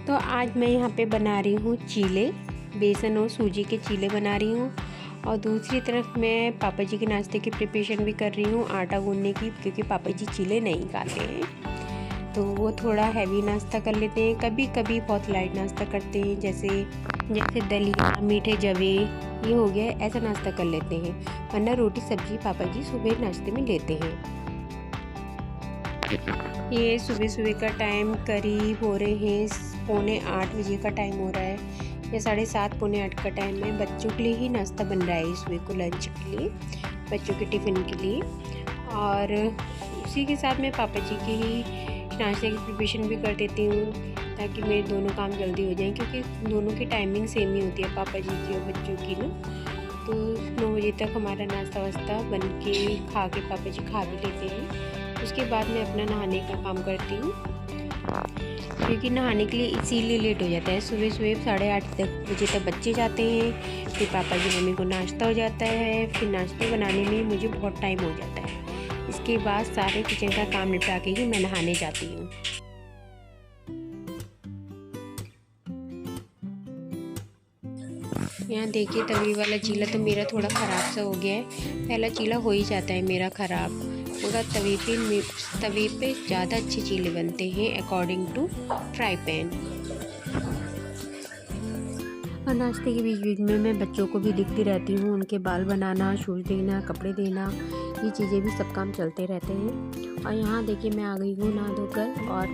तो आज मैं यहाँ पे बना रही हूँ चीले, बेसन और सूजी के चीले बना रही हूँ। और दूसरी तरफ मैं पापा जी के नाश्ते की प्रिपरेशन भी कर रही हूँ आटा गूँधने की, क्योंकि पापा जी चीले नहीं खाते हैं तो वो थोड़ा हैवी नाश्ता कर लेते हैं। कभी कभी बहुत लाइट नाश्ता करते हैं, जैसे दलिया, मीठे जवे ये हो गया, ऐसा नाश्ता कर लेते हैं। वरना रोटी सब्जी पापा जी सुबह नाश्ते में लेते हैं। ये सुबह सुबह का टाइम करीब हो रहे हैं 7:45 बजे का टाइम हो रहा है, या 7:30 पौने 8 का टाइम है। बच्चों के लिए ही नाश्ता बन रहा है सुबह को, लंच के लिए, बच्चों के टिफ़िन के लिए। और उसी के साथ मैं पापा जी के ही नाश्ते की प्रिपरेशन भी कर देती हूँ, ताकि मेरे दोनों काम जल्दी हो जाएं, क्योंकि दोनों की टाइमिंग सेम ही होती है, पापा जी की और बच्चों की ना। तो 9 बजे तक हमारा नाश्ता वास्ता बन के खा के पापा जी खा भी लेते हैं। उसके बाद मैं अपना नहाने का काम करती हूँ, क्योंकि नहाने के लिए इसीलिए लेट हो जाता है। सुबह सुबह 8:30 बजे तक बच्चे जाते हैं, फिर पापा जी मम्मी को नाश्ता हो जाता है, फिर नाश्ते बनाने में मुझे बहुत टाइम हो जाता है। इसके बाद सारे किचन का काम निपटा के ही मैं नहाने जाती हूँ। यहाँ देखिए तवे वाला चीला तो मेरा थोड़ा ख़राब सा हो गया है। पहला चीला हो ही जाता है मेरा ख़राब, मगर तवे पे ज़्यादा अच्छे चीले बनते हैं अकॉर्डिंग टू फ्राई पैन। और नाश्ते के बीच बीच में मैं बच्चों को भी दिखती रहती हूँ, उनके बाल बनाना, शूज़ देना, कपड़े देना, ये चीज़ें भी सब काम चलते रहते हैं। और यहाँ देखिए मैं आ गई हूँ नहा धोकर, और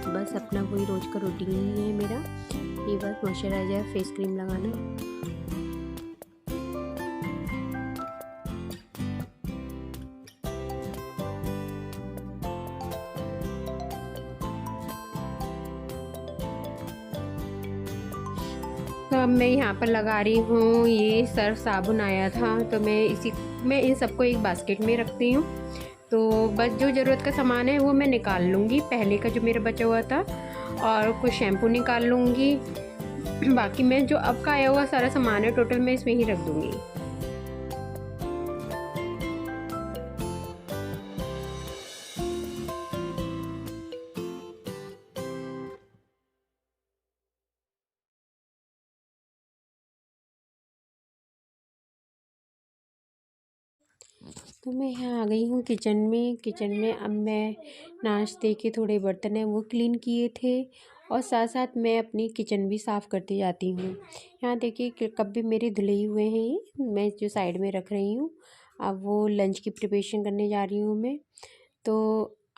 बस अपना वही रोज़ का रूटीन ही है मेरा, ये बस मॉइस्चराइज़र, फेस क्रीम लगाना। तो अब मैं यहाँ पर लगा रही हूँ, ये सर्फ साबुन आया था तो मैं इन सबको एक बास्केट में रखती हूँ। तो बस जो ज़रूरत का सामान है वो मैं निकाल लूँगी, पहले का जो मेरा बचा हुआ था, और कुछ शैम्पू निकाल लूँगी। बाकी मैं जो अब का आया हुआ सारा सामान है टोटल मैं इसमें ही रख दूँगी। तो मैं यहाँ आ गई हूँ किचन में। अब मैं नाश्ते के थोड़े बर्तन हैं वो क्लीन किए थे, और साथ साथ मैं अपनी किचन भी साफ़ करती जाती हूँ। यहाँ देखिए कि कप भी मेरे धुले ही हुए हैं, ये मैं जो साइड में रख रही हूँ। अब वो लंच की प्रिपरेशन करने जा रही हूँ मैं। तो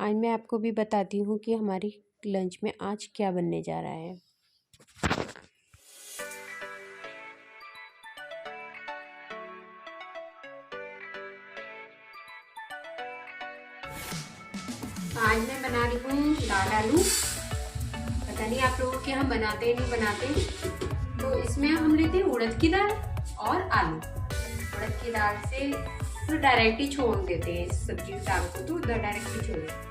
आज मैं आपको भी बताती हूँ कि हमारी लंच में आज क्या बनने जा रहा है। आज मैं बना रही हूँ दाल आलू। पता नहीं आप लोगों के यहाँ बनाते हैं नहीं बनाते। तो इसमें हम लेते हैं उड़द की दाल और आलू। उड़द की दाल से तो डायरेक्ट ही छोड़ देते हैं सब्जी दाल को, तो डायरेक्ट ही छोड़ देते हैं।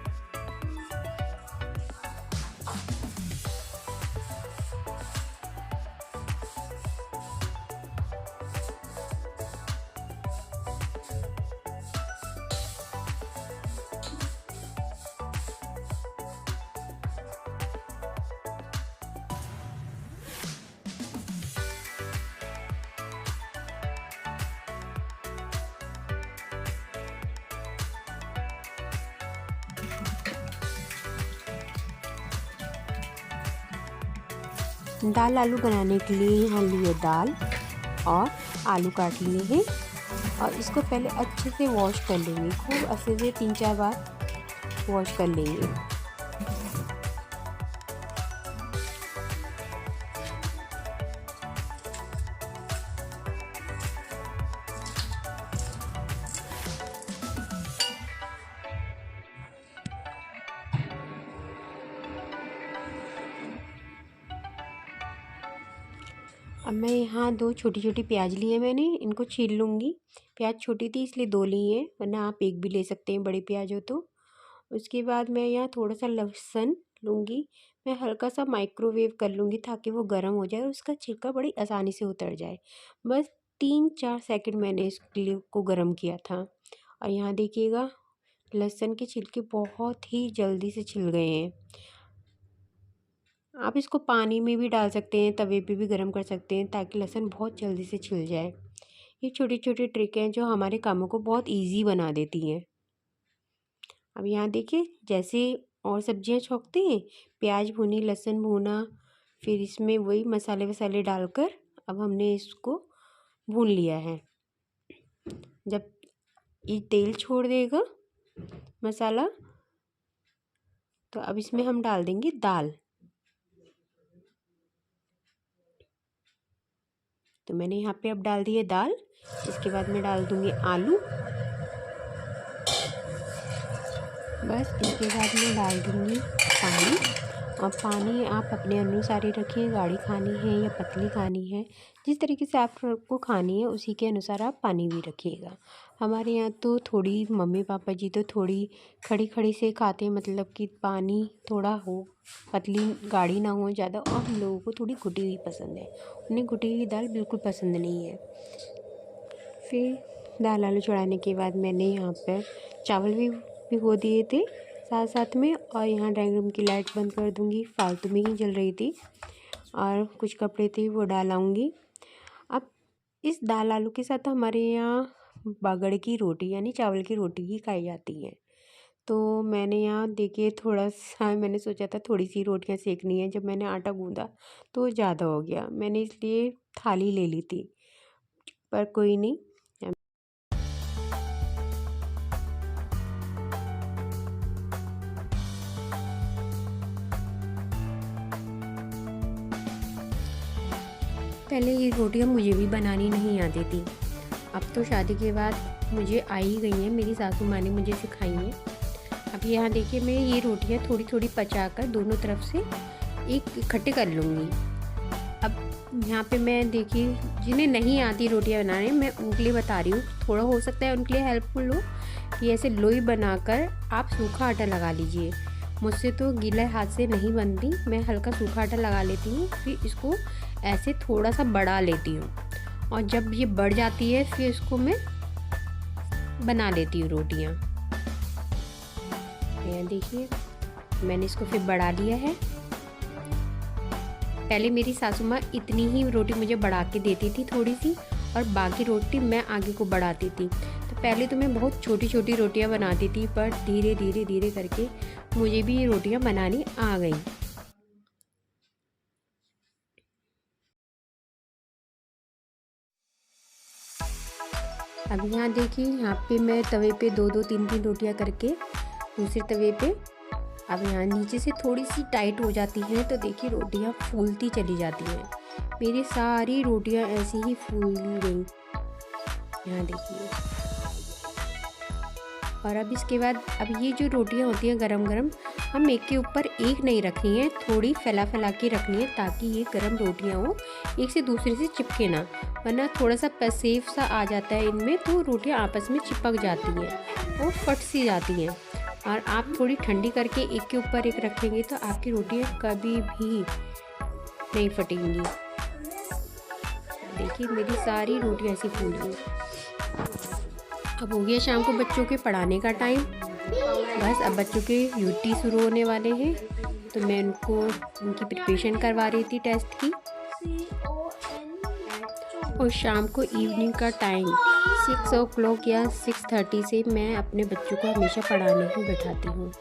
दाल आलू बनाने के लिए यहाँ लिए दाल और आलू काट लिए हैं, और इसको पहले अच्छे से वॉश कर लेंगे, खूब अच्छे से 3-4 बार वॉश कर लेंगे। अब मैं यहाँ 2 छोटी छोटी प्याज ली है मैंने, इनको छील लूँगी। प्याज छोटी थी इसलिए 2 ली हैं, वरना आप एक भी ले सकते हैं बड़े प्याज हो तो। उसके बाद मैं यहाँ थोड़ा सा लहसुन लूँगी, मैं हल्का सा माइक्रोवेव कर लूँगी ताकि वो गर्म हो जाए और उसका छिलका बड़ी आसानी से उतर जाए। बस 3-4 सेकंड मैंने इसके को गर्म किया था। और यहाँ देखिएगा लहसुन के छिलके बहुत ही जल्दी से छिल गए हैं। आप इसको पानी में भी डाल सकते हैं, तवे पे भी गर्म कर सकते हैं ताकि लहसुन बहुत जल्दी से छिल जाए। ये छोटी छोटी ट्रिक हैं जो हमारे कामों को बहुत ईजी बना देती हैं। अब यहाँ देखिए जैसे और सब्जियां छोंकते हैं, प्याज भुनी, लहसुन भुना, फिर इसमें वही मसाले वसाले डालकर अब हमने इसको भून लिया है। जब ये तेल छोड़ देगा मसाला, तो अब इसमें हम डाल देंगे दाल। तो मैंने यहाँ पे अब डाल दिए दाल। इसके बाद मैं डाल दूँगी आलू। बस इसके बाद मैं डाल दूँगी पानी। अब पानी आप अपने अनुसार ही रखिए, गाढ़ी खानी है या पतली खानी है, जिस तरीके से आपको खानी है उसी के अनुसार आप पानी भी रखिएगा। हमारे यहाँ तो थोड़ी मम्मी पापा जी तो थोड़ी खड़ी खड़ी से खाते हैं, मतलब कि पानी थोड़ा हो, पतली गाढ़ी ना हो ज़्यादा। और हम लोगों को थोड़ी घुटी हुई पसंद है, उन्हें घुटी हुई दाल बिल्कुल पसंद नहीं है। फिर दाल आलू चढ़ाने के बाद मैंने यहाँ पर चावल भी भिगो दिए थे साथ साथ में। और यहाँ ड्राइंग रूम की लाइट बंद कर दूँगी, फालतू में ही जल रही थी। और कुछ कपड़े थे वो डाल आऊँगी। अब इस दाल आलू के साथ हमारे यहाँ बागड़ की रोटी यानी चावल की रोटी ही खाई जाती है। तो मैंने यहाँ देखिए थोड़ा सा मैंने सोचा था थोड़ी सी रोटियाँ सेकनी है, जब मैंने आटा गूँधा तो ज़्यादा हो गया, मैंने इसलिए थाली ले ली थी, पर कोई नहीं। पहले ये रोटियाँ मुझे भी बनानी नहीं आती थी, अब तो शादी के बाद मुझे आ ही गई हैं, मेरी सासू माँ ने मुझे सिखाई हैं। अब यहाँ देखिए मैं ये रोटियाँ थोड़ी थोड़ी पचाकर दोनों तरफ से एक इकट्ठे कर लूँगी। अब यहाँ पे मैं देखिए जिन्हें नहीं आती रोटियाँ बनाने, मैं उनके लिए बता रही हूँ, थोड़ा हो सकता है उनके लिए हेल्पफुल हो कि ऐसे लोई बनाकर आप सूखा आटा लगा लीजिए। मुझसे तो गीला हाथ से नहीं बनती, मैं हल्का सूखा आटा लगा लेती हूँ, फिर इसको ऐसे थोड़ा सा बढ़ा लेती हूँ। और जब ये बढ़ जाती है फिर इसको मैं बना लेती हूँ रोटियाँ। ये देखिए मैंने इसको फिर बढ़ा लिया है। पहले मेरी सासू माँ इतनी ही रोटी मुझे बढ़ा के देती थी थोड़ी सी, और बाकी रोटी मैं आगे को बढ़ाती थी। तो पहले तो मैं बहुत छोटी छोटी रोटियाँ बनाती थी, पर धीरे धीरे धीरे करके मुझे भी ये रोटियाँ बनानी आ गई। अब यहाँ देखिए यहाँ पे मैं तवे पे दो दो तीन तीन रोटियाँ करके दूसरे तवे पे, अब यहाँ नीचे से थोड़ी सी टाइट हो जाती हैं तो देखिए रोटियाँ फूलती चली जाती हैं। मेरी सारी रोटियाँ ऐसी ही फूल गई, यहाँ देखिए। और अब इसके बाद अब ये जो रोटियाँ होती हैं गरम गरम, हम एक के ऊपर एक नहीं रखनी है, थोड़ी फैला फैला के रखनी है ताकि ये गरम रोटियाँ हो, एक से दूसरे से चिपके ना, वरना थोड़ा सा पैसेफ सा आ जाता है इनमें तो रोटियाँ आपस में चिपक जाती हैं और फट सी जाती हैं। और आप थोड़ी ठंडी करके एक के ऊपर एक रखेंगे तो आपकी रोटियाँ कभी भी नहीं फटेंगी। देखिए मेरी सारी रोटियाँ ऐसी फूल गई। अब हो गया शाम को बच्चों के पढ़ाने का टाइम। बस अब बच्चों के यूटी शुरू होने वाले हैं, तो मैं उनको उनकी प्रिपरेशन करवा रही थी टेस्ट की। और शाम को इवनिंग का टाइम 6 o'clock या 6:30 से मैं अपने बच्चों को हमेशा पढ़ाने ही बैठाती हूँ।